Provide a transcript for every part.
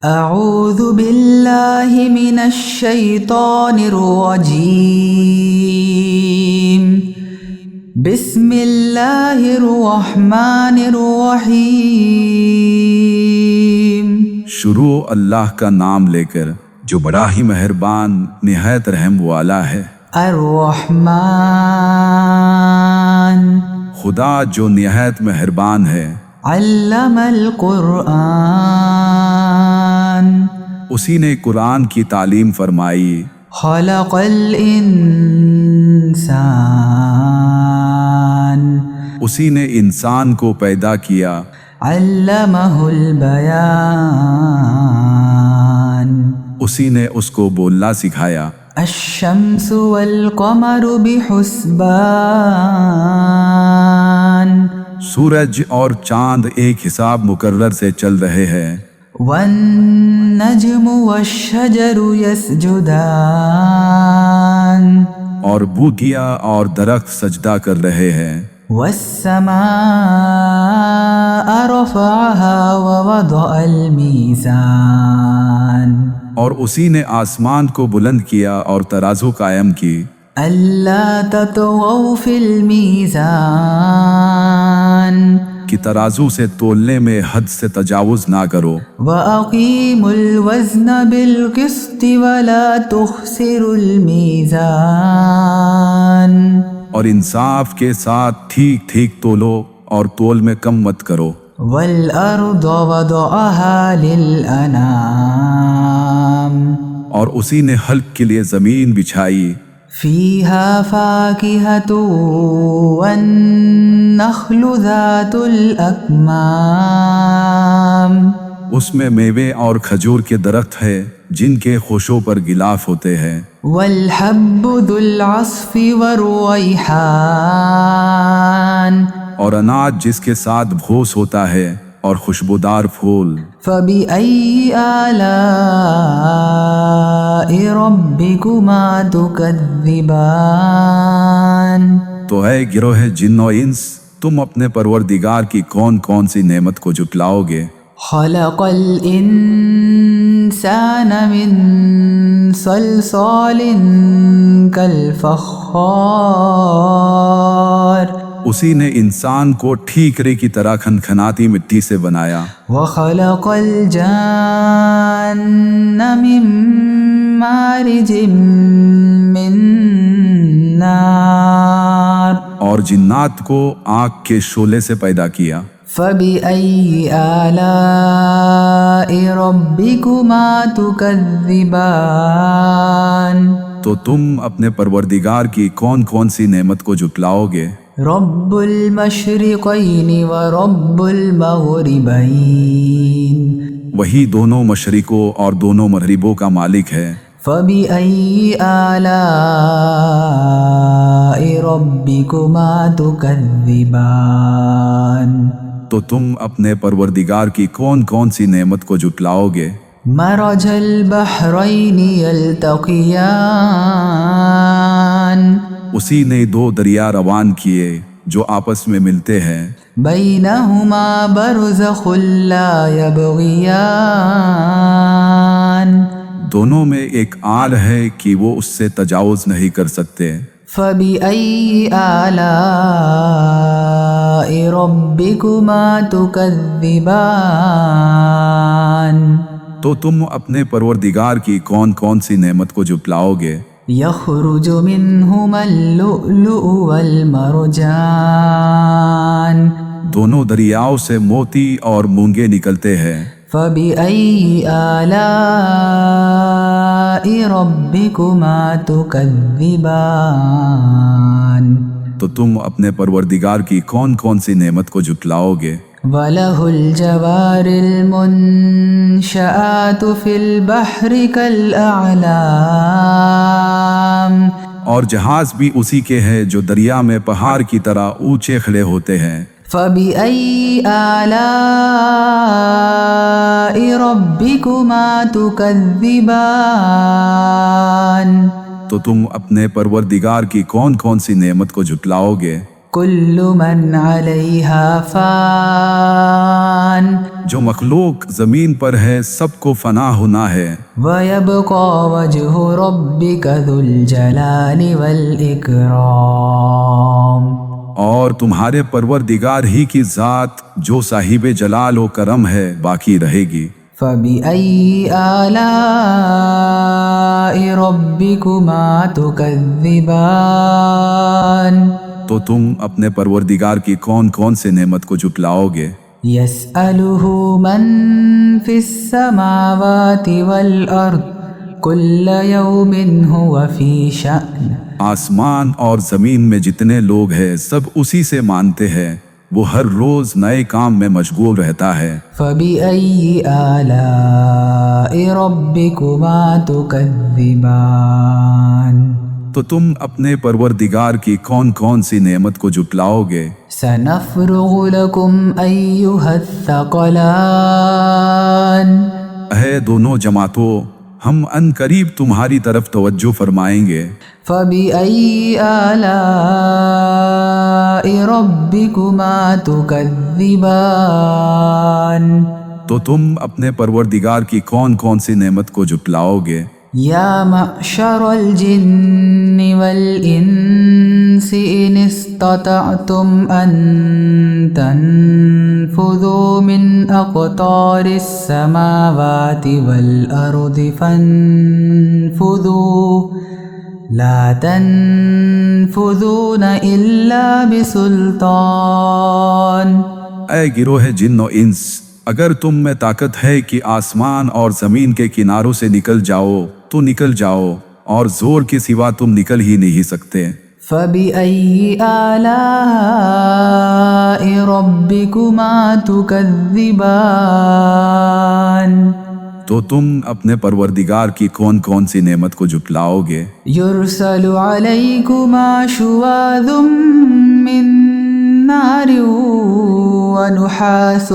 اعوذ باللہ من الشیطان الرجیم بسم اللہ الرحمن الرحیم۔ شروع اللہ کا نام لے کر جو بڑا ہی مہربان نہایت رحم والا ہے۔ الرحمن خدا جو نہایت مہربان ہے۔ علم القرآن اسی نے قرآن کی تعلیم فرمائی۔ خلق الانسان اسی نے انسان کو پیدا کیا۔ علمہ البیان اسی نے اس کو بولنا سکھایا۔ الشمس والقمر بحسبان سورج اور چاند ایک حساب مقرر سے چل رہے ہیں۔ والنجم والشجر يسجدان اور بوٹیاں اور درخت سجدہ کر رہے ہیں۔ والسماء رفعها ووضع الميزان اور اسی نے آسمان کو بلند کیا اور ترازو قائم کی۔ ألا تطغوا في الميزان کہ ترازو سے تولنے میں حد سے تجاوز نہ کرو۔ وأقيموا الوزن بالقسط ولا تخسروا الميزان اور انصاف کے ساتھ ٹھیک ٹھیک تولو اور تول میں کم مت کرو۔ والأرض وضعها للأنام اور اسی نے حلق کے لیے زمین بچھائی۔ فيها فاكهة والنخل ذات الأكمام اس میں میوے اور کھجور کے درخت ہے جن کے خوشوں پر غلاف ہوتے ہیں۔ والحب ذو العصف والريحان اور اناج جس کے ساتھ بھوس ہوتا ہے اور خوشبودار پھول۔ فبأي آلاء ربكما تكذبان تو اے گروہ جن و انس، تم اپنے پروردگار کی کون کون سی نعمت کو جھٹلاؤ گے؟ خلق الإنسان من صلصال كالفخار اسی نے انسان کو ٹھیکرے کی طرح کھنکھناتی مٹی سے بنایا۔ وخلق الجان من مارج من نار اور جنات کو آگ کے شعلے سے پیدا کیا۔ فبأي آلاء ربكما تكذبان تو تم اپنے پروردگار کی کون کون سی نعمت کو جھٹلاؤ گے؟ رب المشرقین ورب المغربین وہی دونوں مشرقوں اور دونوں مغربوں کا مالک ہے۔ فبأي آلاء ربكما تكذبان تو تم اپنے پروردگار کی کون کون سی نعمت کو جھٹلاؤ گے؟ مرج البحرین یلتقیان اسی نے دو دریا روان کیے جو آپس میں ملتے ہیں۔ بینہما برزخ لا یبغیان دونوں میں ایک آل ہے کہ وہ اس سے تجاوز نہیں کر سکتے۔ فبأي آلاء ربكما تكذبان تو تم اپنے پروردگار کی کون کون سی نعمت کو جھٹلاؤ گے؟ يخرج منهما اللؤلؤ والمرجان دونوں دریاؤں سے موتی اور مونگے نکلتے ہیں۔ فبأي آلاء ربكما تكذبان تو تم اپنے پروردگار کی کون کون سی نعمت کو جھٹلاؤ گے؟ وله الجوار المنشآت في البحر كالأعلام اور جہاز بھی اسی کے ہیں جو دریا میں پہاڑ کی طرح اونچے کھڑے ہوتے ہیں۔ فبأي آلاء ربكما تكذبان تو تم اپنے پروردگار کی کون کون سی نعمت کو جھٹلاؤ گے؟ كل من عليها فان جو مخلوق زمین پر ہے سب کو فنا ہونا ہے، ويبقى وجه ربك ذو الجلال والإكرام اور تمہارے پروردگار ہی کی ذات جو صاحب جلال و کرم ہے باقی رہے گی۔ فبأي آلاء ربكما تكذبان تو تم اپنے پروردگار کی کون کون سے نعمت کو جھٹلاؤ گے؟ يسأله من في السماوات والأرض كل يوم هو في شأن آسمان اور زمین میں جتنے لوگ ہیں سب اسی سے مانتے ہیں، وہ ہر روز نئے کام میں مشغول رہتا ہے۔ فبأي آلاء ربكما تكذبان تو تم اپنے پروردگار کی کون کون سی نعمت کو جھٹلاؤ گے؟ سنفرغ لكم أيها الثقلان اے دونوں جماعتوں، ہم ان قریب تمہاری طرف توجہ فرمائیں گے۔ فبأي آلاء ربكما تكذبان تو تم اپنے پروردگار کی کون کون سی نعمت کو جھٹلاؤ گے؟ يا معشر الجن والإنس إن استطعتم أن تنفذوا من أقطار السماوات والأرض فانفذوا لا تنفذون إلا بسلطان اے گروہ جن و انس، اگر تم میں طاقت ہے کہ آسمان اور زمین کے کناروں سے نکل جاؤ تو نکل جاؤ، اور زور کے سوا تم نکل ہی نہیں سکتے۔ فبأي آلاء ربكما تكذبان تو تم اپنے پروردگار کی کون کون سی نعمت کو جھٹلاؤ گے؟ يرسل عليكما شواظ من نار ونحاس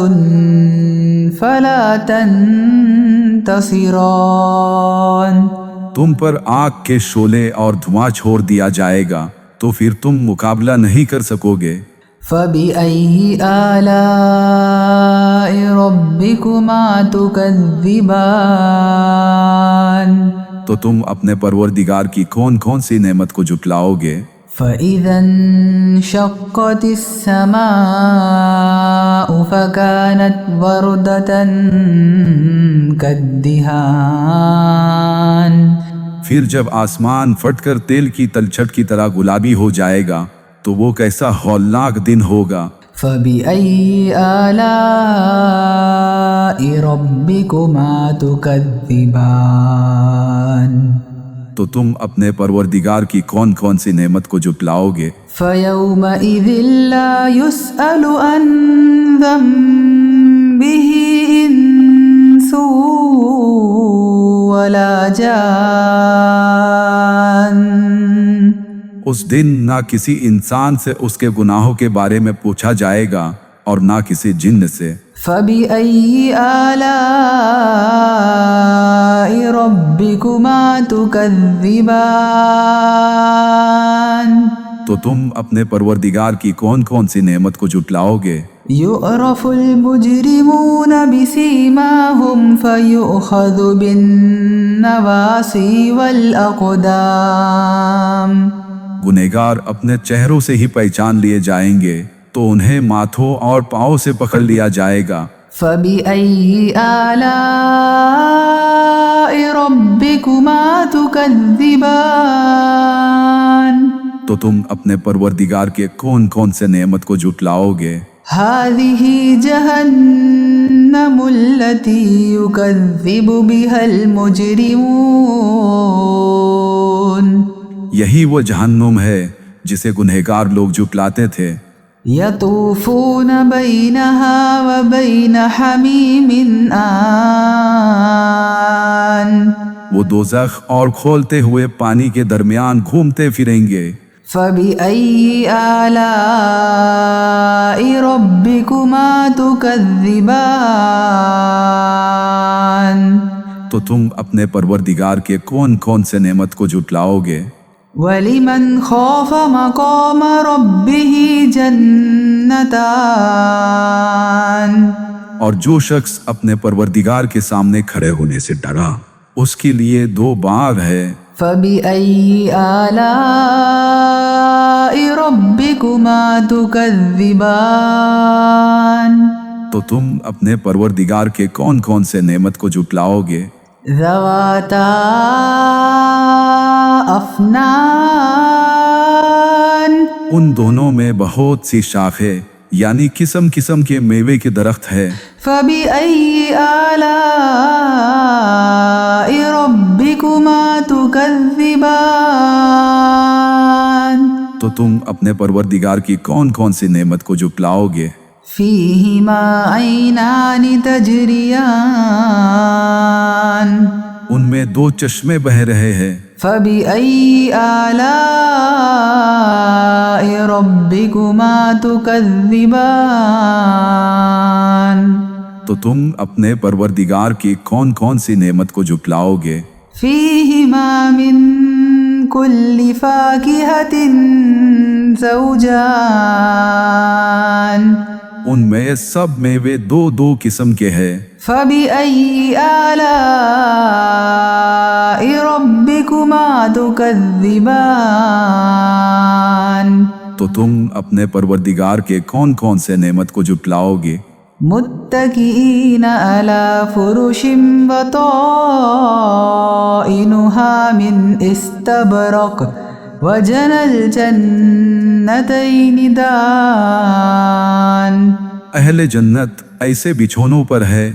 فلا تنتصران تم پر آگ کے شعلے اور دھواں چھوڑ دیا جائے گا تو پھر تم مقابلہ نہیں کر سکو گے۔ فبأي آلاء ربكما تكذبان تو تم اپنے پروردگار کی کون کون سی نعمت کو جھٹلاؤ گے؟ فإذا انشقت السماء فكانت وردة كالدهان پھر جب آسمان پھٹ کر تیل کی تلچھٹ کی طرح گلابی ہو جائے گا تو وہ کیسا ہولناک دن ہوگا۔ فبأي آلاء ربكما تكذبان تو تم اپنے پروردگار کی کون کون سی نعمت کو جھٹلاؤ گے؟ فيومئذ لا يسأل عن ذنبه إنس ولا جان اس دن نہ کسی انسان سے اس کے گناہوں کے بارے میں پوچھا جائے گا اور نہ کسی جن سے۔ فبأي آلاء ربكما تكذبان تو تم اپنے پروردگار کی کون کون سی نعمت کو جھٹلاؤ گے؟ يعرف المجرمون بسيماهم فيؤخذ بالنواصي والأقدام گنہگار اپنے چہروں سے ہی پہچان لیے جائیں گے تو انہیں ماتھوں اور پاؤں سے پکڑ لیا جائے گا۔ فبأي آلاء ربكما تكذبان تو تم اپنے پروردگار کے کون کون سے نعمت کو جھٹلاؤ گے؟ هذه جهنم التي يكذب بها المجرمون یہی وہ جہنم ہے جسے گنہگار لوگ جھٹلاتے تھے۔ يطوفون بينها وبين حميم آن وہ دوزخ اور کھولتے ہوئے پانی کے درمیان گھومتے پھریں گے۔ فبأي آلاء ربكما تكذبان تو تم اپنے پروردگار کے کون کون سے نعمت کو جھٹلاؤ گے؟ وَلِمَنْ خَافَ مَقَامَ رَبِّهِ جَنَّتَانِ اور جو شخص اپنے پروردگار کے سامنے کھڑے ہونے سے ڈرا اس کے لیے 2 باغ ہے۔ فَبِأَيِّ آلَاءِ رَبِّكُمَا تُكَذِّبَانِ تو تم اپنے پروردگار کے کون کون سے نعمت کو جھٹلاؤ گے؟ ذَوَاتَا أَفْنَانٍ ان دونوں میں بہت سی شاخیں یعنی قسم قسم کے میوے کے درخت ہے۔ فَبِأَيِّ آلَاءِ رَبِّكُمَا تُكَذِّبَانِ تو تم اپنے پروردگار کی کون کون سی نعمت کو جھٹلاؤ گے؟ فِيهِمَا عَيْنَانِ تَجْرِيَانِ ان میں 2 چشمے بہہ رہے ہیں۔ فَبِأَيِّ آلَاءِ رَبِّكُمَا تُكَذِّبَانِ تو تم اپنے پروردگار کی کون کون سی نعمت کو جھٹلاؤ گے؟ فِيهِمَا مِن كُلِّ فَاكِهَةٍ زَوْجَانِ ان میں سب میوے 2 قسم کے ہیں۔ فَبِأَيِّ آلَاءِ رَبِّكُمَا تُكَذِّبَانِ تو تم اپنے پروردگار کے کون کون سے نعمت کو جھٹلاؤ گے؟ متكئين على فرش بطائنها من استبرق وجنى الجنتين دان اہل جنت ایسے بچھونوں پر ہے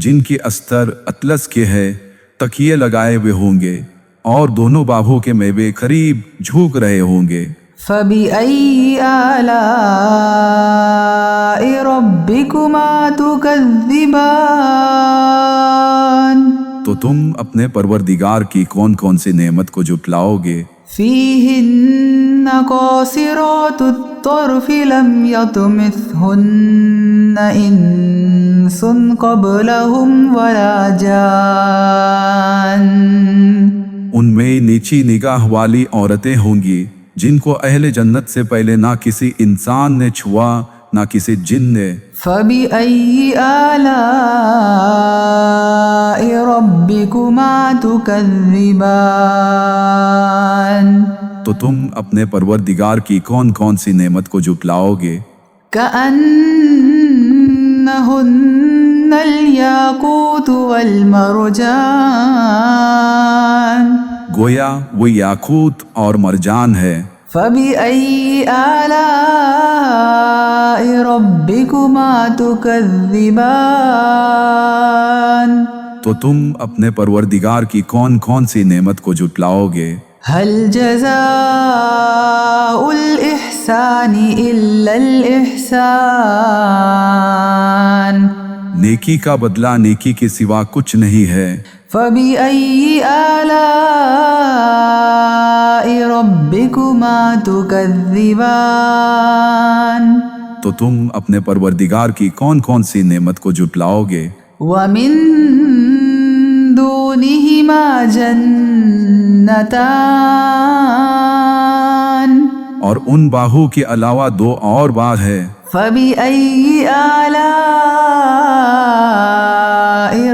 جن کی استر اطلس کے ہے، تکیے لگائے ہوئے ہوں گے اور دونوں باغوں کے میوے قریب جھوک رہے ہوں گے۔ فَبِأَيِّ آلَاءِ رَبِّكُمَا تُكَذِّبَانِ تو تم اپنے پروردگار کی کون کون سی نعمت کو جھٹلاؤ گے؟ فِيهِنَّ قَاصِرَاتُ الطَّرْفِ لَمْ يَطْمِثْهُنَّ إِنسٌ قَبْلَهُمْ وَلَا جَانٌّ ان میں نیچی نگاہ والی عورتیں ہوں گی جن کو اہل جنت سے پہلے نہ کسی انسان نے چھوا نہ کسی جن نے۔ فَبِأَيِّ آلَاءِ رَبِّكُمَا تُكَذِّبَانِ تو تم اپنے پروردگار کی کون کون سی نعمت کو جھٹلاؤ گے؟ كَأَنَّهُنَّ الْيَاقُوتُ وَالْمَرْجَانُ گویا وہ یاقوت اور مرجان ہے۔ فَبِأَيِّ آلَاءِ رَبِّكُمَا تُكَذِّبَانِ تو تم اپنے پروردگار کی کون کون سی نعمت کو جھٹلاؤ گے؟ هَلْ جَزَاءُ الْإِحْسَانِ إِلَّا الْإِحْسَانُ نیکی کا بدلہ نیکی کے سوا کچھ نہیں ہے۔ فَبِأَيِّ آلَاءِ رَبِّكُمَا تُكَذِّبَانِ تو تم اپنے پروردگار کی کون کون سی نعمت کو جھٹلاؤ گے؟ وَمِن دُونِهِمَا جَنَّتَانِ اور ان باغوں کے علاوہ 2 اور باغ ہے۔ فَبِأَيِّ آلَاءِ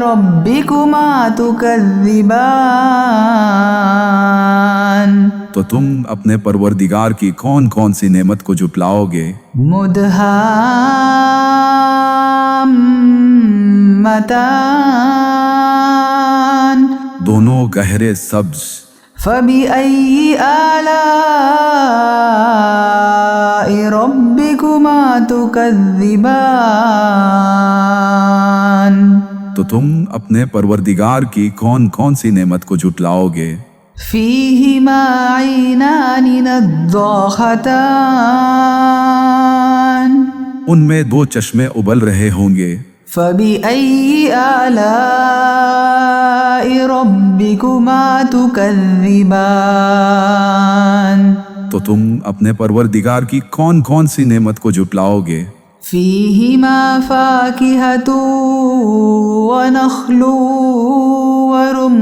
رَبِّكُمَا تُكَذِّبَانِ تو تم اپنے پروردگار کی کون کون سی نعمت کو جھٹلاؤ گے؟ مُدْهَامَّتَانِ دونوں گہرے سبز۔ فَبِأَيِّ آلَاءِ رَبِّكُمَا تُكَذِّبَانِ تو تم اپنے پروردگار کی کون کون سی نعمت کو جھٹلاؤ گے؟ فِيهِمَا عَيْنَانِ نَضَّاخَتَانِ ان میں 2 چشمے ابل رہے ہوں گے۔ فَبِأَيِّ آلَاءِ رَبِّكُمَا تُكَذِّبَانِ تو تم اپنے پروردگار کی کون کون سی نعمت کو جھٹلاؤ گے؟ فِيهِمَا فَاكِهَةٌ وَنَخْلٌ وَرُمَّانٌ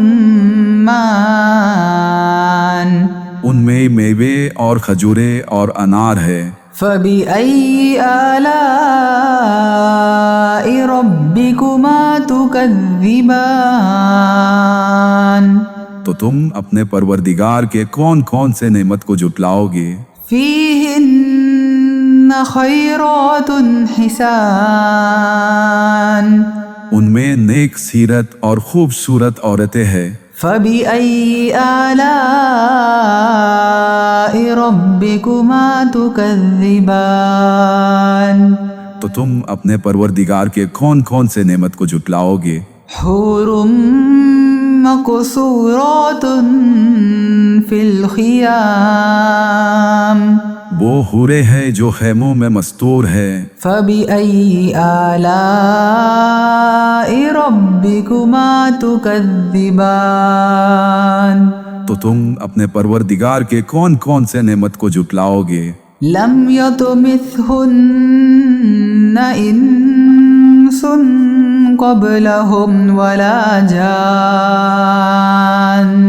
ان میں کئی میوے اور کھجوریں اور انار ہے۔ فبأي آلاء ربكما تكذبان تو تم اپنے پروردگار کے کون کون سے نعمت کو جھٹلاؤ گے؟ فيهن خيرات حسان ان میں نیک سیرت اور خوبصورت عورتیں ہیں۔ فبأي آلاء ربكما تكذبان تو تم اپنے پروردگار کے کون کون سے نعمت کو جھٹلاؤ گے؟ حور مقصورات في الخيام وہ حوریں ہیں جو خیموں میں مستور ہے۔ فبأي آلاء ربكما تكذبان تو تم اپنے پروردگار کے کون کون سے نعمت کو جھٹلاؤ گے؟ لم يطمثهن إنس قبلهم ولا جان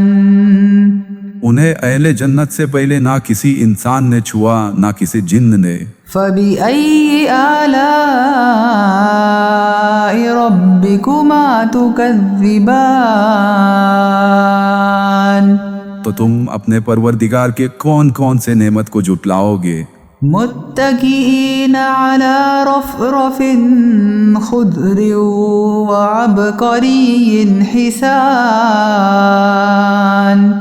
انہیں اہل جنت سے پہلے نہ کسی انسان نے چھوا نہ کسی جن نے۔ فبأي آلاء ربكما تكذبان تو تم اپنے پروردگار کے کون کون سے نعمت کو جھٹلاؤ گے؟ متكئين على رفرف خضر وعبقري حسان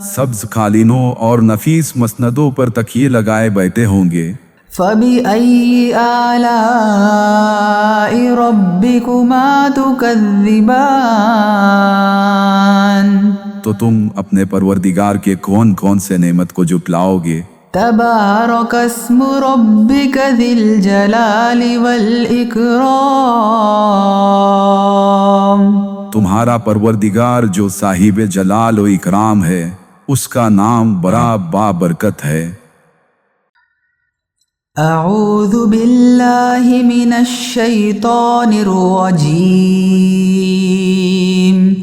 سبز قالینوں اور نفیس مسندوں پر تکیے لگائے بیٹھے ہوں گے۔ فبأي آلاء ربكما تكذبان تو تم اپنے پروردگار کے کون کون سے نعمت کو جھٹلاؤ گے؟ تبارك اسم ربك ذي الجلال والإكرام تمہارا پروردگار جو صاحب جلال و اکرام ہے، اس کا نام بڑا بابرکت ہے۔ اعوذ باللہ من الشیطان الرجیم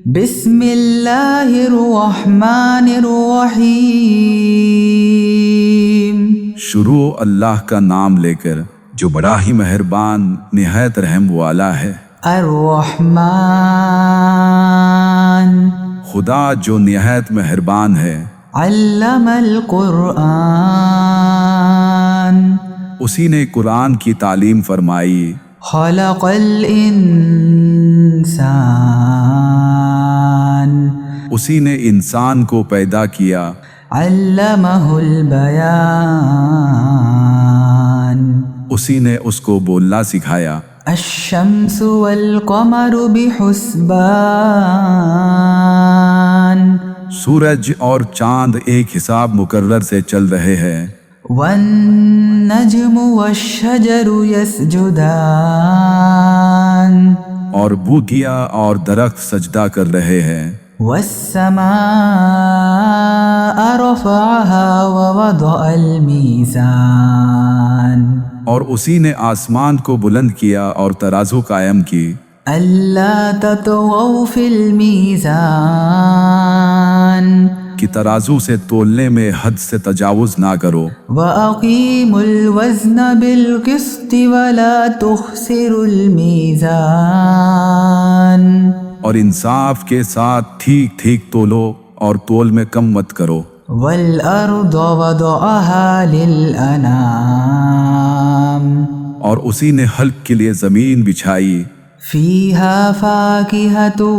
بسم اللہ الرحمن الرحیم۔ شروع اللہ کا نام لے کر جو بڑا ہی مہربان نہایت رحم والا ہے۔ الرحمن خدا جو نہایت مہربان ہے۔ علم القرآن اسی نے قرآن کی تعلیم فرمائی۔ خلق الانسان اسی نے انسان کو پیدا کیا۔ علمہ البیان اسی نے اس کو بولنا سکھایا۔ الشمس والقمر بحسبان سورج اور چاند ایک حساب مقرر سے چل رہے ہیں۔ والنجم والشجر يسجدان اور بوٹیا اور درخت سجدہ کر رہے ہیں۔ والسماء رفعها ووضع الميزان اور اسی نے آسمان کو بلند کیا اور ترازو قائم کی۔ ألا تطغوا في الميزان کہ ترازو سے تولنے میں حد سے تجاوز نہ کرو۔ وأقيموا الوزن بالقسط ولا تخسروا الميزان اور انصاف کے ساتھ ٹھیک ٹھیک تولو اور تول میں کم مت کرو۔ والأرض وضعها للأنام اور اسی نے حلق کے لیے زمین بچھائی۔ فيها فاكهة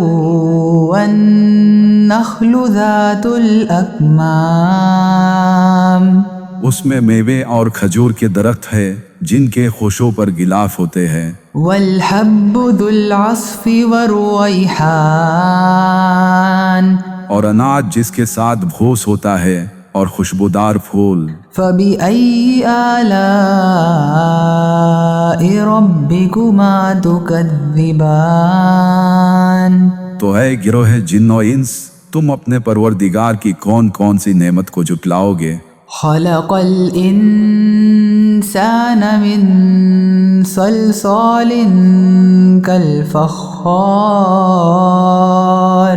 والنخل ذات الأكمام اس میں میوے اور کھجور کے درخت ہے جن کے خوشوں پر غلاف ہوتے ہیں۔ والحب ذو العصف والريحان اور اناج جس کے ساتھ بھوس ہوتا ہے اور خوشبودار پھول۔ فبأي آلاء ربكما تكذبان تو اے گروہ جن و انس، تم اپنے پروردگار کی کون کون سی نعمت کو جھٹلاؤ گے؟ خلق الإنسان من صلصال كالفخار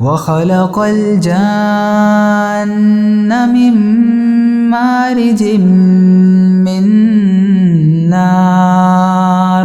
وخلق الجان من مارج من نار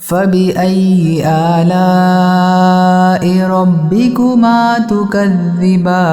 فبأي آلاء ربكما تكذبان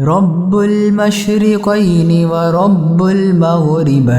رب المشرقين ورب المغربين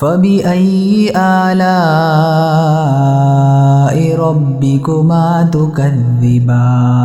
فبأي آلاء ربكما تكذبان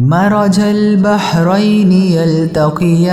مرج البحرين يلتقيان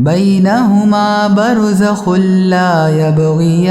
بينهما برزخ لا يبغيان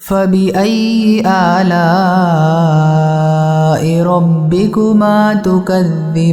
فبأي آلاء ربكما تكذبان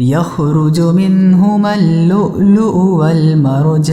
يخرج منهما اللؤلؤ والمرجان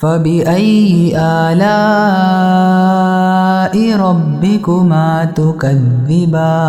فبأي آلاء ربكما تكذبان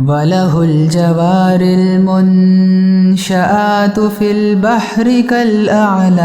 وله الجوار المنشآت في البحر كالأعلام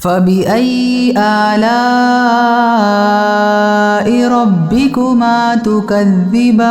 فبأي آلاء ربكما تكذبان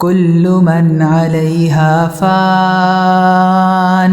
كل من عليها فان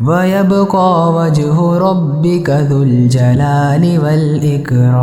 ويبقى وجه ربك ذو الجلال والإكرام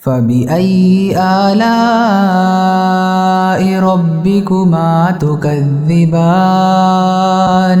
فبأي آلاء ربكما تكذبان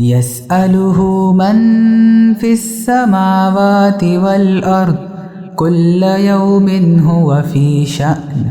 يسأله من في السماوات والأرض كل يوم هو في شأن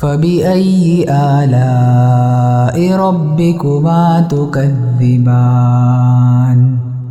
فبأي آلاء ربكما تكذبان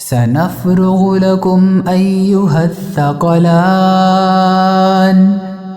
سنفرغ لكم أيها الثقلان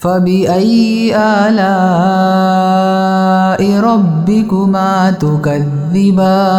فبأي آلاء ربكما تكذبان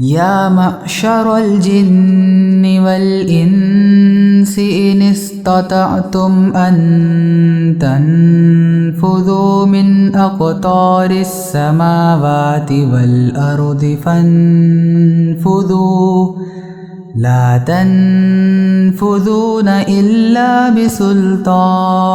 يا معشر الجن والإنس إن استطعتم أن تنفذوا من أقطار السماوات والأرض فانفذوا لا تنفذون إلا بسلطان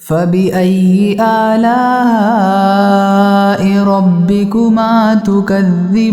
فبأي آلاء ربكما تكذبان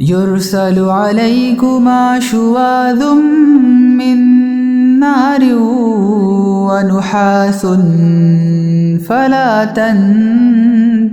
يرسل عليكما شواظ من نار ونحاس فلا تنتصران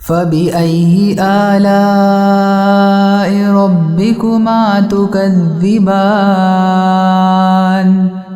فبأي آلاء ربكما تكذبان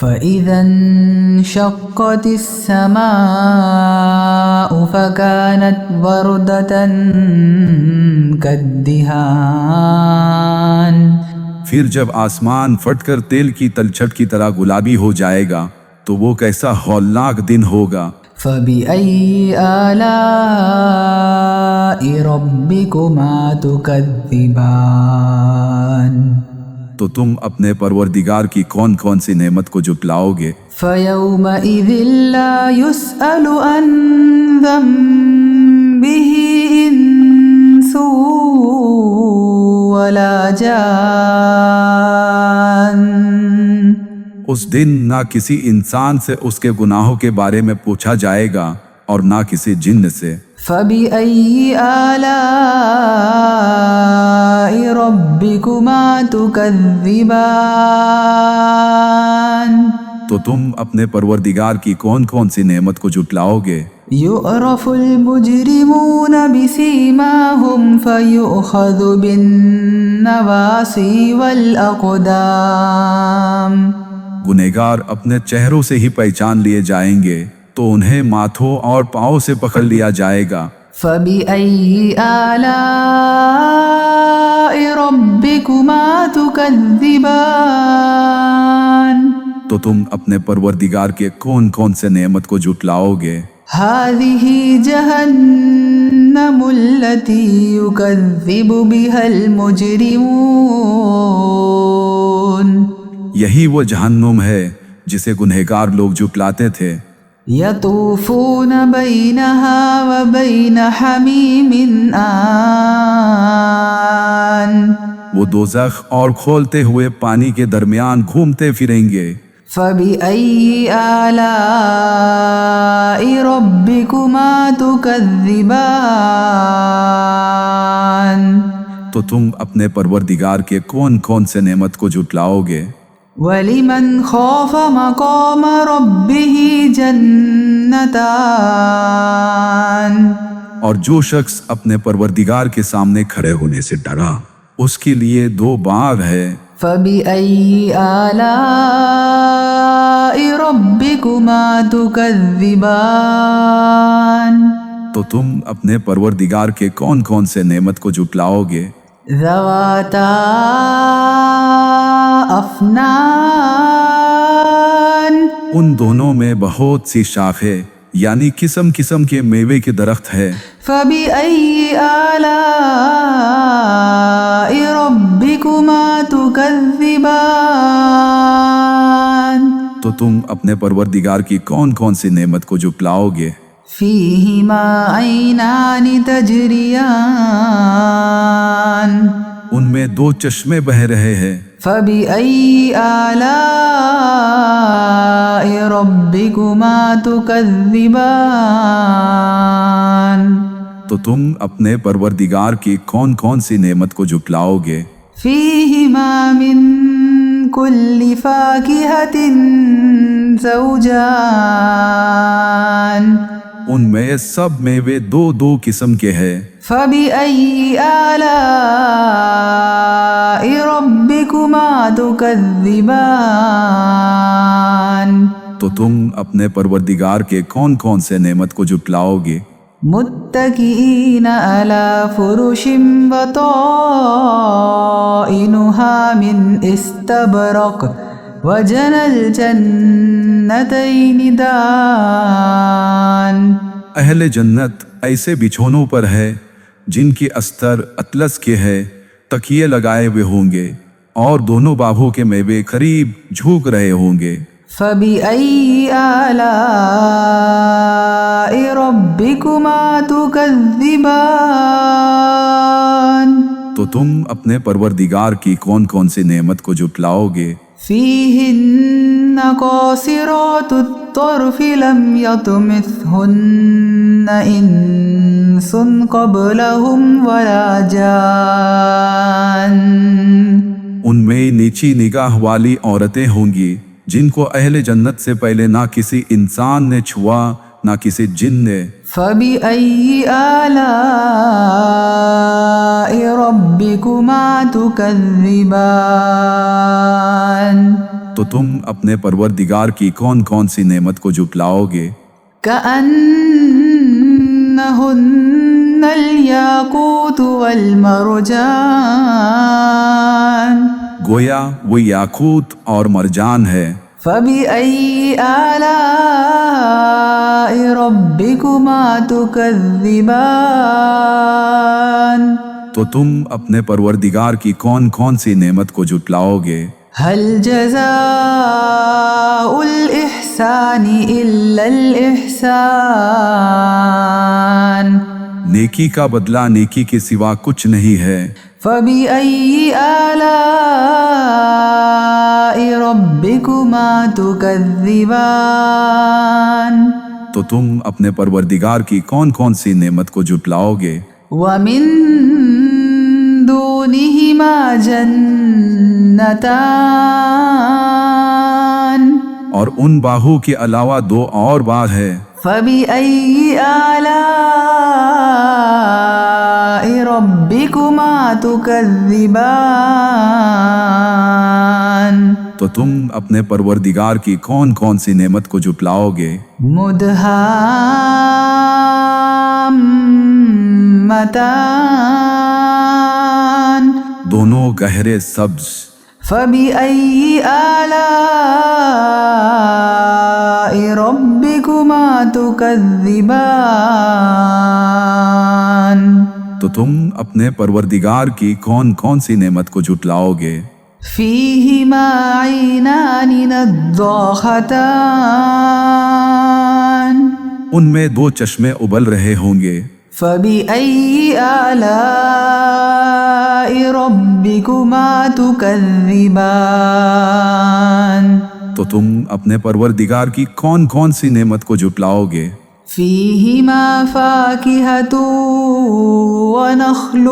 فإذا انشقت السماء فكانت وردة كالدهان پھر جب آسمان پھٹ کر تیل کی تلچھٹ کی طرح گلابی ہو جائے گا تو وہ کیسا ہولناک دن ہوگا۔ فبأي آلاء ربكما تكذبان تو تم اپنے پروردگار کی کون کون سی نعمت کو جھٹلاؤ گے؟ فيومئذ لا يسأل عن ذنبه إنس ولا جان اس دن نہ کسی انسان سے اس کے گناہوں کے بارے میں پوچھا جائے گا اور نہ کسی جن سے۔ فبأي آلاء ربكما تكذبان تو تم اپنے پروردگار کی کون کون سی نعمت کو جھٹلاؤ گے؟ يعرف المجرمون بسيماهم فيؤخذ بالنواصي والأقدام گنہگار اپنے چہروں سے ہی پہچان لیے جائیں گے تو انہیں ماتھوں اور پاؤں سے پکڑ لیا جائے گا۔ فبأي آلاء ربكما تكذبان تو تم اپنے پروردگار کے کون کون سے نعمت کو جھٹلاؤ گے؟ هذه جهنم التي يكذب بها المجرمون یہی وہ جہنم ہے جسے گنہگار لوگ جھٹلاتے تھے۔ يطوفون بينها وبين حميم آن وہ دوزخ اور کھولتے ہوئے پانی کے درمیان گھومتے پھریں گے۔ فبأي آلاء ربكما تكذبان تو تم اپنے پروردگار کے کون کون سے نعمت کو جھٹلاؤ گے؟ وَلِمَنْ خَافَ مَقَامَ رَبِّهِ جَنَّتَانِ اور جو شخص اپنے پروردگار کے سامنے کھڑے ہونے سے ڈرا اس کے لیے دو باغ ہے۔ فَبِأَيِّ آلَاءِ رَبِّكُمَا تُكَذِّبَانِ تو تم اپنے پروردگار کے کون کون سے نعمت کو جھٹلاؤ گے؟ ذَوَاتَا أَفْنَانٍ ان دونوں میں بہت سی شاخیں یعنی قسم قسم کے میوے کے درخت ہے۔ فَبِأَيِّ آلَاءِ رَبِّكُمَا تُكَذِّبَانِ تو تم اپنے پروردگار کی کون کون سی نعمت کو جھٹلاؤ گے؟ فِيهِمَا عَيْنَانِ تَجْرِيَانِ ان میں دو چشمے بہہ رہے ہیں۔ فَبِأَيِّ آلَاءِ رَبِّكُمَا تُكَذِّبَانِ تو تم اپنے پروردگار کی کون کون سی نعمت کو جھٹلاؤ گے؟ فِيهِمَا مِن كُلِّ فَاكِهَةٍ زَوْجَانِ ان میں سب میوے دو دو قسم کے ہیں۔ فَبِأَيِّ آلَاءِ رَبِّكُمَا تُكَذِّبَانِ تو تم اپنے پروردگار کے کون کون سے نعمت کو جھٹلاؤ گے؟ متكئين على فرش بطائنها من استبرق وجنى الجنتين دان اہل جنت ایسے بچھونوں پر ہے جن کی استر اطلس کے ہے، تکیے لگائے ہوئے ہوں گے اور دونوں باغوں کے میوے قریب جھوک رہے ہوں گے۔ فَبِأَيِّ آلَاءِ رَبِّكُمَا تُكَذِّبَانِ تو تم اپنے پروردگار کی کون کون سی نعمت کو جھٹلاؤ گے؟ فِيهِنَّ قَاصِرَاتُ الطَّرْفِ لَمْ يَطْمِثْهُنَّ إِنسٌ قَبْلَهُمْ وَلَا جَانٌّ ان میں نیچی نگاہ والی عورتیں ہوں گی جن کو اہل جنت سے پہلے نہ کسی انسان نے چھوا نہ کسی جن نے۔ فَبِأَيِّ آلَاءِ رَبِّكُمَا تُكَذِّبَانِ تو تم اپنے پروردگار کی کون کون سی نعمت کو جھٹلاؤ گے؟ كأنهن الياقوت والمرجان گویا وہ یاقوت اور مرجان ہے۔ فبأي آلاء ربكما تكذبان تو تم اپنے پروردگار کی کون کون سی نعمت کو جھٹلاؤ گے؟ هل جزاء الإحسان إلا الإحسان نیکی کا بدلہ نیکی کے سوا کچھ نہیں ہے۔ فبأي آلاء ربكما تكذبان تو تم اپنے پروردگار کی کون کون سی نعمت کو جھٹلاؤ گے؟ ومن دونهما جنتان اور ان باہوں کے علاوہ دو اور باغ ہے۔ فبأي آلاء ربكما تكذبان تو تم اپنے پروردگار کی کون کون سی نعمت کو جھٹلاؤ گے؟ مدهامتان دونوں گہرے سبز۔ فبأي آلاء ربكما تكذبان تو تم اپنے پروردگار کی کون کون سی نعمت کو جھٹلاؤ گے؟ فيهما عينان نضاختان ان میں دو چشمے ابل رہے ہوں گے۔ فبأي آلاء ربكما تكذبان تو تم اپنے پروردگار کی کون کون سی نعمت کو جھٹلاؤ گے؟ فيهما فاكهة ونخل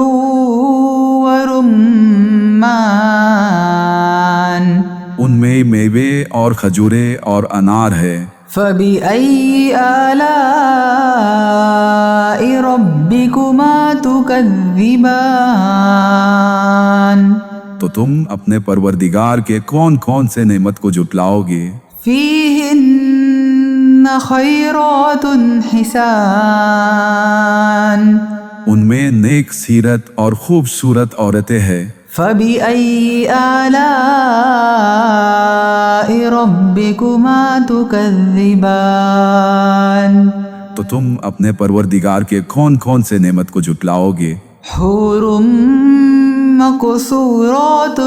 ورمان ان میں میوے اور کھجورے اور انار ہے۔ فبأي آلاء ربكما تكذبان تو تم اپنے پروردگار کے کون کون سے نعمت کو جھٹلاؤ گے؟ فيهن خيرات حسان ان میں نیک سیرت اور خوبصورت عورتیں ہیں۔ فبأي آلاء ربكما تكذبان تو تم اپنے پروردگار کے کون کون سے نعمت کو جھٹلاؤ گے؟ حور مقصورات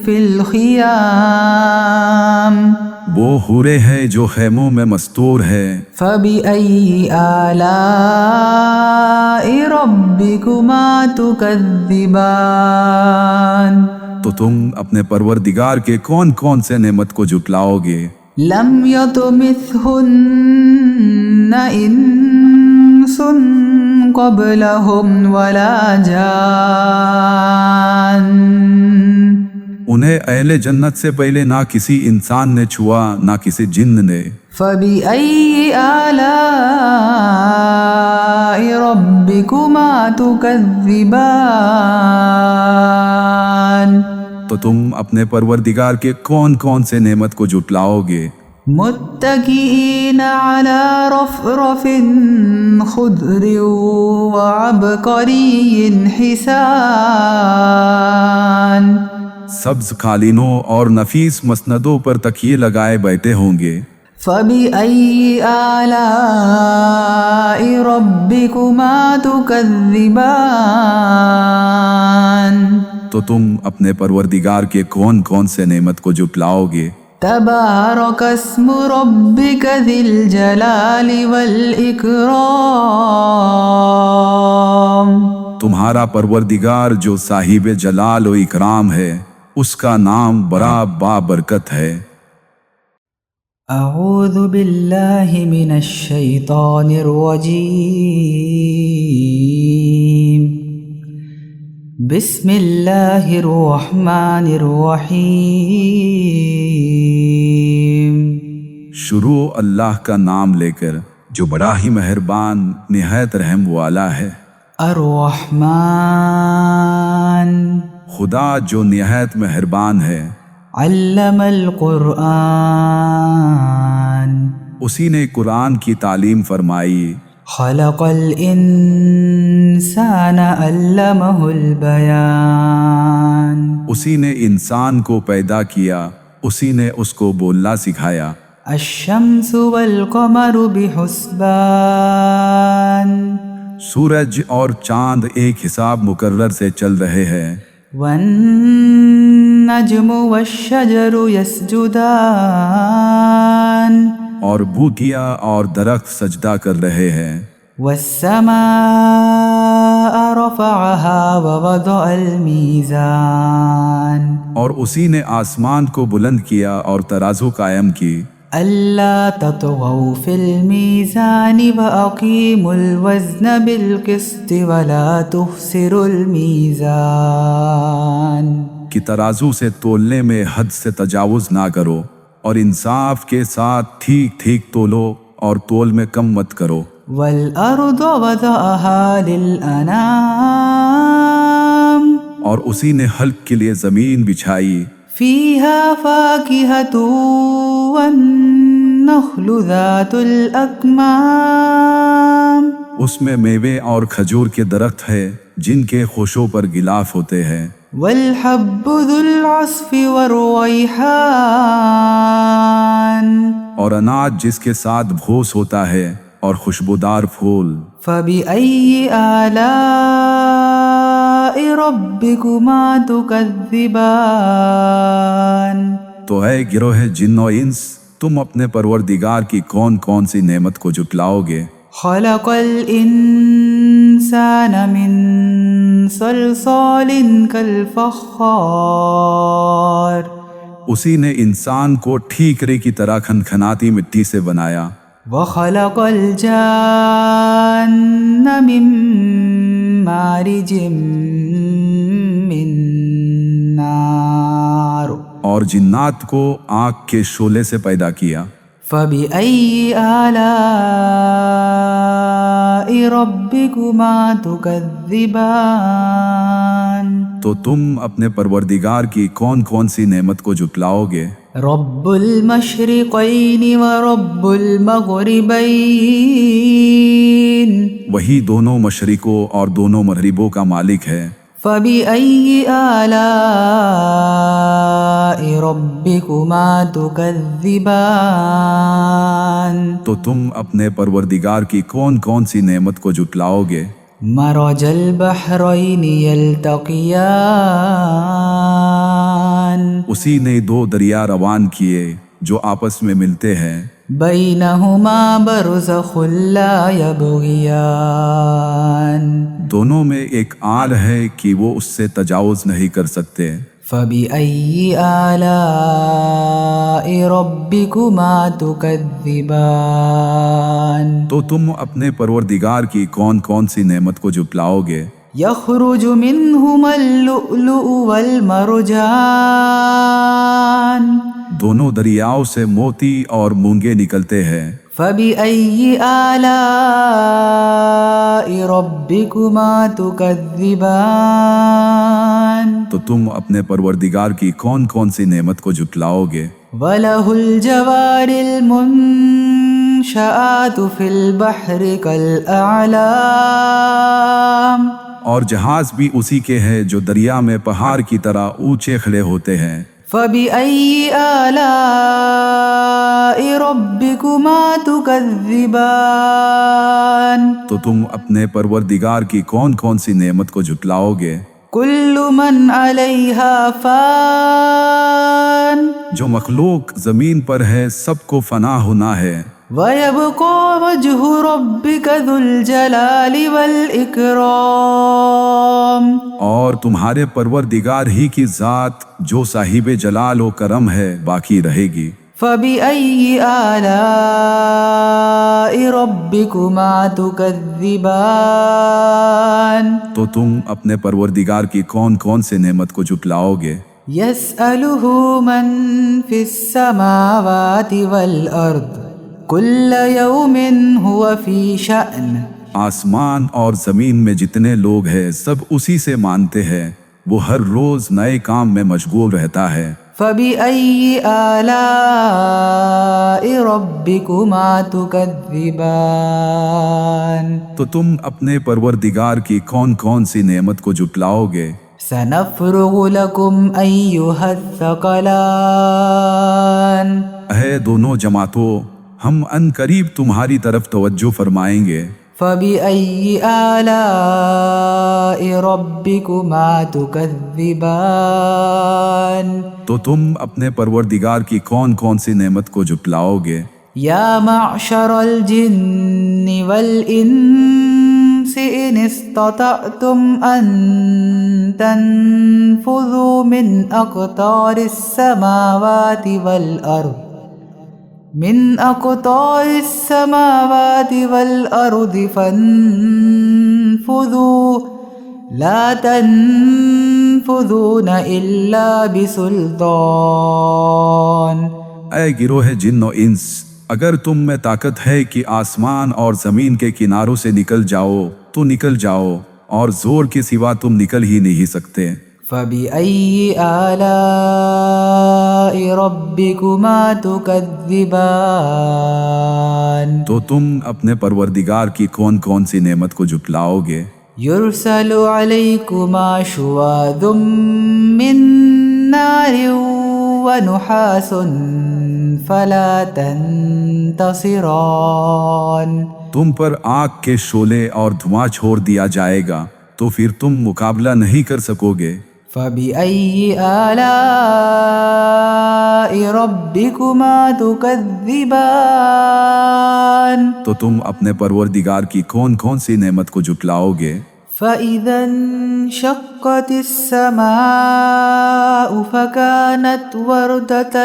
في الخيام وہ حورے ہیں جو خیموں میں مستور ہے۔ فبأي آلاء ربكما تكذبان تو تم اپنے پروردگار کے کون کون سے نعمت کو جھٹلاؤ گے؟ لم يطمثهن إنس قبلهم ولا جان انہیں اہل جنت سے پہلے نہ کسی انسان نے چھوا نہ کسی جن نے۔ فبأي آلاء ربكما تكذبان تو تم اپنے پروردگار کے کون کون سے نعمت کو جھٹلاؤ گے؟ متكئين على رفرف خضر وعبقري حسان سبز قالینوں اور نفیس مسندوں پر تکیے لگائے بیٹھے ہوں گے۔ فبأي آلاء ربكما تكذبان تو تم اپنے پروردگار کے کون کون سے نعمت کو جھٹلاؤ گے؟ تبارك اسم ربك ذي الجلال والإكرام تمہارا پروردگار جو صاحب جلال و اکرام ہے اس کا نام بڑا بابرکت ہے۔ اعوذ باللہ من الشیطان الرجیم بسم اللہ الرحمن الرحیم شروع اللہ کا نام لے کر جو بڑا ہی مہربان نہایت رحم والا ہے۔ الرحمن خدا جو نہایت مہربان ہے۔ علم القرآن اسی نے قرآن کی تعلیم فرمائی، خلق الانسان علمہ البیان اسی نے انسان کو پیدا کیا، اسی نے اس کو بولنا سکھایا۔ الشمس والقمر بحسبان سورج اور چاند ایک حساب مقرر سے چل رہے ہیں۔ والنجم والشجر يسجدان اور بوٹیاں اور درخت سجدہ کر رہے ہیں۔ والسماء رفعها ووضع الميزان اور اسی نے آسمان کو بلند کیا اور ترازو قائم کی۔ ألا تطغوا في الميزان وأقيموا الوزن بالقسط ولا تخسروا الميزان کہ ترازو سے تولنے میں حد سے تجاوز نہ کرو، اور انصاف کے ساتھ ٹھیک ٹھیک تولو اور تول میں کم مت کرو۔ والأرض وضعها للأنام اور اسی نے حلق کے لیے زمین بچھائی، فيها فاكهة والنخل ذات الأكمام اس میں میوے اور کھجور کے درخت ہے جن کے خوشوں پر غلاف ہوتے ہیں۔ والحب ذو العصف والريحان اور اناج جس کے ساتھ بھوس ہوتا ہے اور خوشبودار پھول۔ فبأي آلاء ربكما تكذبان تو اے گروہ جن و انس، تم اپنے پروردگار کی کون کون سی نعمت کو جھٹلاؤ گے؟ خلق الإنسان من صلصال كالفخار اسی نے انسان کو ٹھیکرے کی طرح کھنکھناتی مٹی سے بنایا۔ وخلق الجان من مارج من نار اور جنات کو آگ کے شعلے سے پیدا کیا۔ فبأي آلاء ربكما تكذبان تو تم اپنے پروردگار کی کون کون سی نعمت کو جھٹلاؤ گے؟ رب المشرقين ورب المغربين وہی دونوں مشرقوں اور دونوں مغربوں کا مالک ہے۔ فبأي آلاء ربكما تكذبان تو تم اپنے پروردگار کی کون کون سی نعمت کو جھٹلاؤ گے؟ مرج البحرين يلتقيان اسی نے دو دریا روان کیے جو آپس میں ملتے ہیں۔ بينهما برزخ لا يبغيان دونوں میں ایک آل ہے کہ وہ اس سے تجاوز نہیں کر سکتے۔ فبأي آلاء ربكما تكذبان تو تم اپنے پروردگار کی کون کون سی نعمت کو جھٹلاؤ گے؟ يخرج منهما اللؤلؤ والمرجان دونوں دریاؤں سے موتی اور مونگے نکلتے ہیں۔ فبأي آلاء ربكما تكذبان تو تم اپنے پروردگار کی کون کون سی نعمت کو جھٹلاؤ گے؟ وله الجوار المنشآت في البحر كالأعلام اور جہاز بھی اسی کے ہیں جو دریا میں پہاڑ کی طرح اونچے کھڑے ہوتے ہیں۔ فبأي آلاء ربكما تكذبان تو تم اپنے پروردگار کی کون کون سی نعمت کو جھٹلاؤ گے؟ كل من عليها فان جو مخلوق زمین پر ہے سب کو فنا ہونا ہے، ويبقى وجه ربك ذو الجلال والإكرام اور تمہارے پروردگار ہی کی ذات جو صاحب جلال و کرم ہے باقی رہے گی۔ فبأي آلاء ربكما تكذبان تو تم اپنے پروردگار کی کون کون سے نعمت کو جھٹلاؤ گے؟ يسأله من في السماوات والأرض كل يوم هو في شأن آسمان اور زمین میں جتنے لوگ ہیں سب اسی سے مانتے ہیں، وہ ہر روز نئے کام میں مشغول رہتا ہے۔ فبأي آلاء ربكما تكذبان تو تم اپنے پروردگار کی کون کون سی نعمت کو جھٹلاؤ گے؟ سنفرغ لكم أيها الثقلان اے دونوں جماعتوں، ہم ان قریب تمہاری طرف توجہ فرمائیں گے۔ فبأي آلاء ربكما تكذبان تو تم اپنے پروردگار کی کون کون سی نعمت کو جھٹلاؤ گے؟ يا معشر الجن والإنس إن استطعتم أن تنفذوا من أقطار السماوات والأرض فانفذوا لا تنفذون إلا بسلطان۔ اے گروہ جن و انس، اگر تم میں طاقت ہے کہ آسمان اور زمین کے کناروں سے نکل جاؤ تو نکل جاؤ، اور زور کے سوا تم نکل ہی نہیں سکتے۔ فبأي آلاء ربكما تكذبان تو تم اپنے پروردگار کی کون کون سی نعمت کو جھٹلاؤ گے؟ يرسل عليكما شواظ من نار ونحاس فلا تنتصران۔ تم پر آگ کے شعلے اور دھواں چھوڑ دیا جائے گا تو پھر تم مقابلہ نہیں کر سکو گے۔ فبأي آلاء ربكما تكذبان تو تم اپنے پروردگار کی کون کون سی نعمت کو جھٹلاؤ گے؟ فإذا انشقت السماء فكانت وردة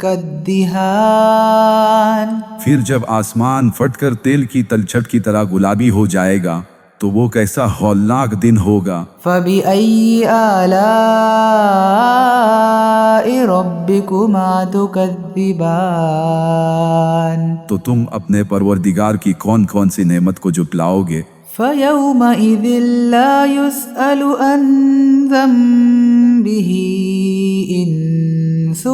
كالدهان۔ پھر جب آسمان پھٹ کر تیل کی تلچھٹ کی طرح گلابی ہو جائے گا تو وہ کیسا ہولناک دن ہوگا۔ فبأي آلاء ربكما تكذبان تو تم اپنے پروردگار کی کون کون سی نعمت کو جھٹلاؤ گے؟ فيومئذ لا يسأل عن ذنبه إنس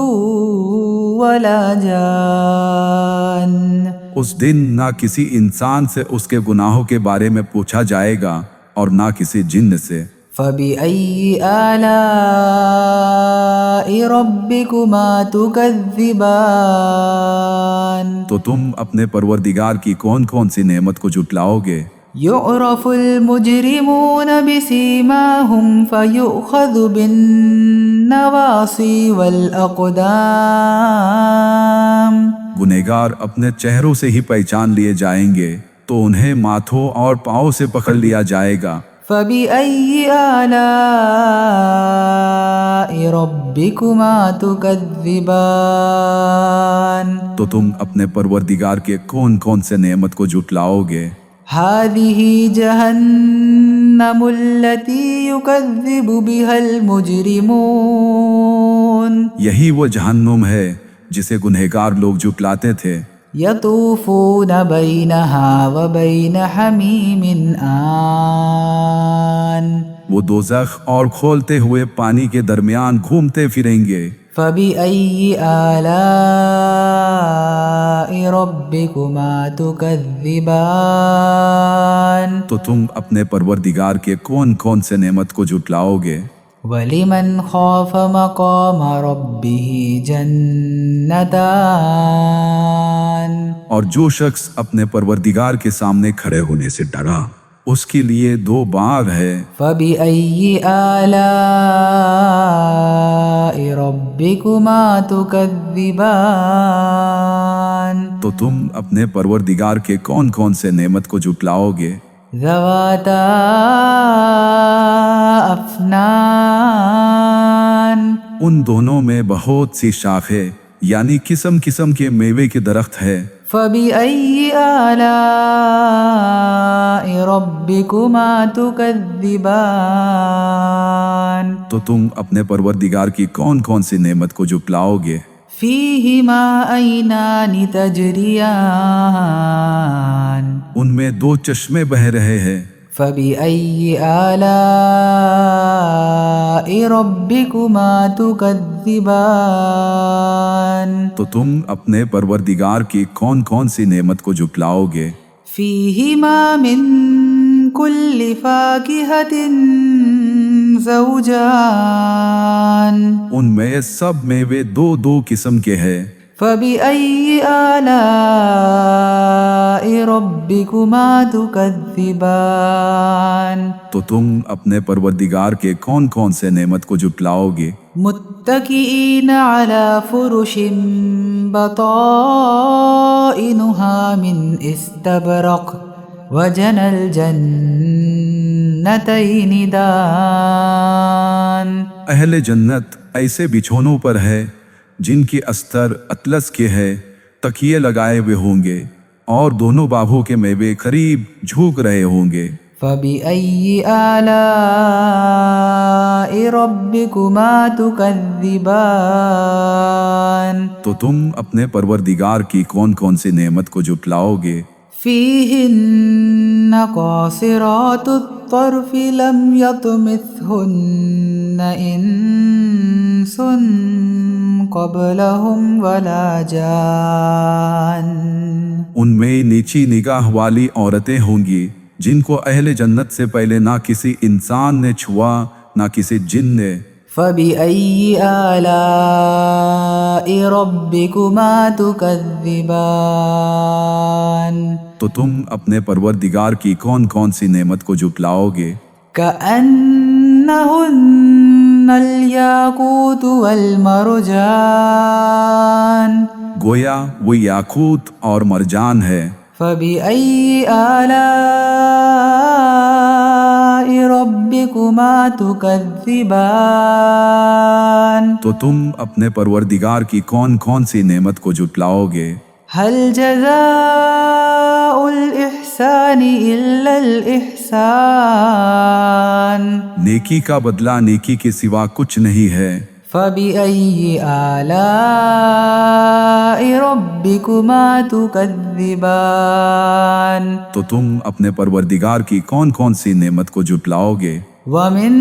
ولا جان۔ اس دن نہ کسی انسان سے اس کے گناہوں کے بارے میں پوچھا جائے گا اور نہ کسی جن سے۔ فبأي آلاء ربكما تكذبان تو تم اپنے پروردگار کی کون کون سی نعمت کو جھٹلاؤ گے؟ يعرف المجرمون بسيماهم فيؤخذ بالنواصي والأقدام۔ گنہگار اپنے چہروں سے ہی پہچان لیے جائیں گے تو انہیں ماتھوں اور پاؤں سے پکڑ لیا جائے گا۔ فبأي آلاء ربكما تكذبان تو تم اپنے پروردگار کے کون کون سے نعمت کو جھٹلاؤ گے؟ هذه جهنم التي يكذب بها المجرمون۔ یہی وہ جہنم ہے جسے گنہگار لوگ جھٹلاتے تھے۔ يطوفون بينها وبين حميم آن۔ وہ دوزخ اور کھولتے ہوئے پانی کے درمیان گھومتے پھریں گے۔ فبأي آلاء ربكما تكذبان تو تم اپنے پروردگار کے کون کون سے نعمت کو جھٹلاؤ گے؟ ولمن خاف مقام ربه جنتان۔ اور جو شخص اپنے پروردگار کے سامنے کھڑے ہونے سے ڈرا اس کے لیے دو باغ ہے۔ فبأي آلاء ربكما تكذبان تو تم اپنے پروردگار کے کون کون سے نعمت کو جھٹلاؤ گے؟ ذواتا افنان۔ ان دونوں میں بہت سی شاخیں یعنی قسم قسم کے میوے کے درخت ہے۔ فبأي آلاء ربكما تكذبان تو تم اپنے پروردگار کی کون کون سی نعمت کو جھٹلاؤ گے؟ فيهما عينان تجريان ان میں دو چشمے بہہ رہے ہیں۔ فبأي آلاء ربكما تكذبان تو تم اپنے پروردگار کی کون کون سی نعمت کو جھٹلاؤ گے؟ فيهما من كل فاكهة زوجان ان میں سب میوے دو دو قسم کے ہیں۔ فبأي آلاء ربكما تكذبان تو تم اپنے پروردگار کے کون کون سے نعمت کو جھٹلاؤ گے؟ متكئين على فرش بطائنها من استبرق وجنى الجنتين دان اہل جنت ایسے بچھونوں پر ہے جن کی استر اطلس کے ہے، تکیے لگائے ہوئے ہوں گے، اور دونوں باغوں کے میوے قریب جھوک رہے ہوں گے۔ فبأي آلاء ربكما تكذبان تو تم اپنے پروردگار کی کون کون سی نعمت کو جھٹلاؤ گے؟ فيهن قاصرات الطرف لم يطمثهن إنس قبلهم ولا جان ان میں نیچی نگاہ والی عورتیں ہوں گی جن کو اہل جنت سے پہلے نہ کسی انسان نے چھوا نہ کسی جن نے۔ فبأي آلاء ربكما تكذبان تو تم اپنے پروردگار کی کون کون سی نعمت کو جھٹلاؤ گے؟ كأنهن الياقوت والمرجان گویا وہ یاقوت اور مرجان ہے۔ فبأي آلاء ربكما تكذبان تو تم اپنے پروردگار کی کون کون سی نعمت کو جھٹلاؤ گے؟ هل جزاء الإحسان إلا الإحسان نیکی کا بدلہ نیکی کے سوا کچھ نہیں ہے۔ فبأي آلاء ربكما تكذبان تو تم اپنے پروردگار کی کون کون سی نعمت کو جھٹلاؤ گے؟ ومن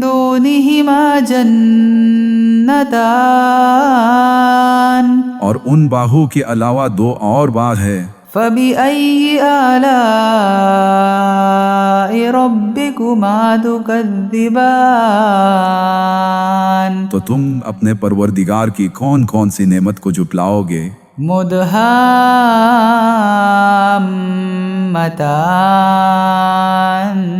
دونهما جنتان اور ان باغوں کے علاوہ دو اور باغ ہے۔ فبأي آلاء ربكما تكذبان تو تم اپنے پروردگار کی کون کون سی نعمت کو جھٹلاؤ گے؟ مدهامتان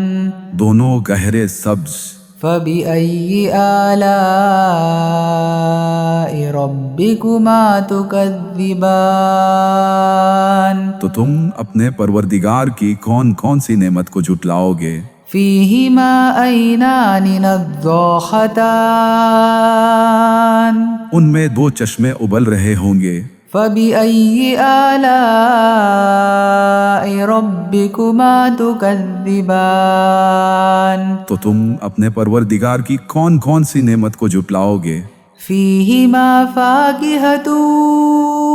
دونوں گہرے سبز۔ فبأي آلاء ربكما تكذبان تو تم اپنے پروردگار کی کون کون سی نعمت کو جھٹلاؤ گے؟ فيهما عينان نضاختان ان میں دو چشمے ابل رہے ہوں گے۔ فبأي آلاء ربكما تكذبان تو تم اپنے پروردگار کی کون کون سی نعمت کو جھٹلاؤ گے؟ فيهما فاكهة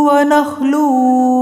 ونخل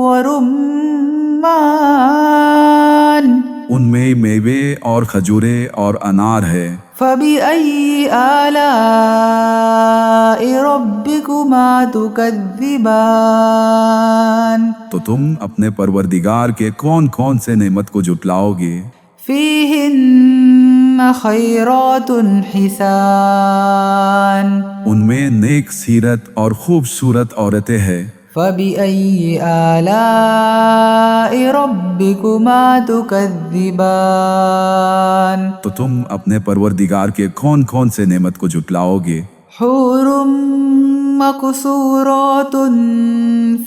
ورمان ان میں میوے اور کھجورے اور انار ہے۔ فبأي آلاء ربكما تكذبان تو تم اپنے پروردگار کے کون کون سے نعمت کو جھٹلاؤ گے؟ فيهن خيرات حسان ان میں نیک سیرت اور خوبصورت عورتیں ہیں۔ فبأي آلاء ربكما تكذبان تو تم اپنے پروردگار کے کون کون سے نعمت کو جھٹلاؤ گے؟ حور مقصورات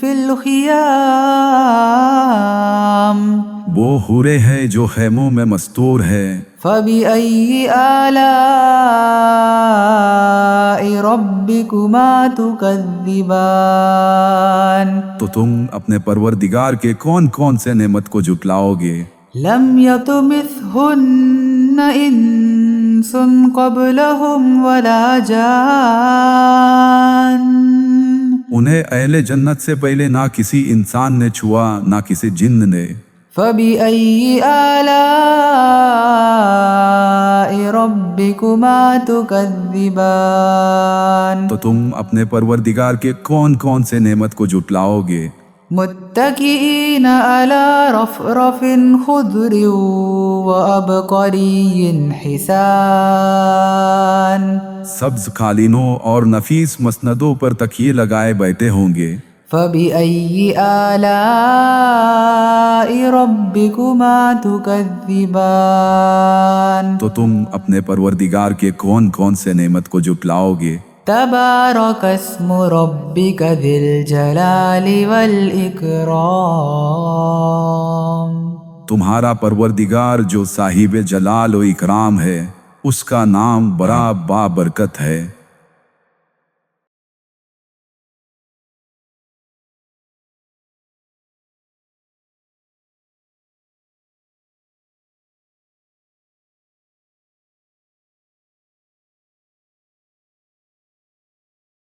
في الخيام وہ حورے ہیں جو خیموں میں مستور ہے۔ فبأي آلاء ربكما تكذبان تو تم اپنے پروردگار کے کون کون سے نعمت کو جھٹلاؤ گے؟ لم يطمثهن إنس قبلهم ولا جان انہیں اہل جنت سے پہلے نہ کسی انسان نے چھوا نہ کسی جن نے۔ فبأي آلاء ربكما تكذبان تو تم اپنے پروردگار کے کون کون سے نعمت کو جھٹلاؤ گے؟ متكئين على رفرف خضر وعبقري حسان سبز قالینوں اور نفیس مسندوں پر تکیے لگائے بیٹھے ہوں گے۔ فبأي آلاء ربكما تكذبان تو تم اپنے پروردگار کے کون کون سے نعمت کو جھٹلاؤ گے؟ تبارك اسم ربك ذي الجلال والإكرام تمہارا پروردگار جو صاحب جلال و اکرام ہے، اس کا نام بڑا بابرکت ہے۔